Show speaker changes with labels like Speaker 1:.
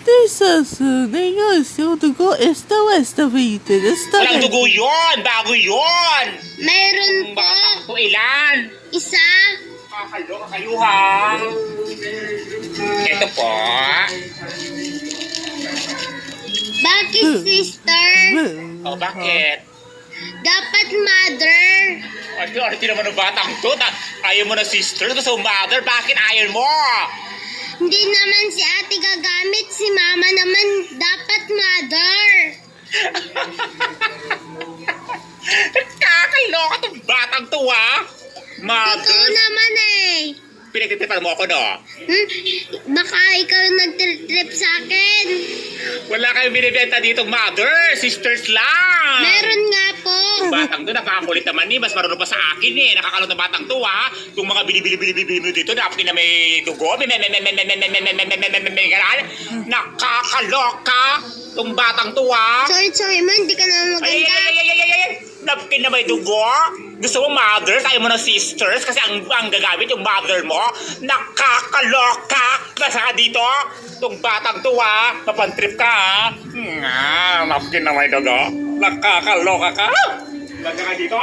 Speaker 1: This negosyo dugo esta vite.
Speaker 2: Walang dugo yun! Bago yun!
Speaker 3: Mayroon po.
Speaker 2: Batang to ilan?
Speaker 3: Isa.
Speaker 2: Kakaloka kayo ha! Ito po.
Speaker 3: Bakit sister?
Speaker 2: O bakit?
Speaker 3: Dapat mother.
Speaker 2: Ano naman ang batang to? Ayaw mo na sister, gusto mo mother, bakit ayaw mo?
Speaker 3: Hindi naman si ate gagamit. Si mama naman dapat mother.
Speaker 2: Kakaloka tong batang to ha!
Speaker 3: Totoo
Speaker 2: Mother,
Speaker 3: naman eh.
Speaker 2: pinagtitipan mo ako no?
Speaker 3: Baka ikaw nag-trip sa akin.
Speaker 2: Wala kayong binibenta dito mother, sisters lang!
Speaker 3: Meron nga po.
Speaker 2: Batang to, napakakulit naman ni, mas marunong pa sa akin eh. Nakakalot na batang to ha. Itong mga binibili mo dito, dapat na may dugo, may garal. Nakakaloka! Itong batang to ha.
Speaker 3: Sorry man, hindi ka naman maganda.
Speaker 2: Napkin na may dugo? Gusto mo mother, tayo mo na sisters kasi ang gagamit yung mother mo. Nakakaloka! Nasa ka dito? Itong batang to ha. Mapantrip ka ha. Napkin na may dugo. Nakakaloka ka. Nasa ka dito?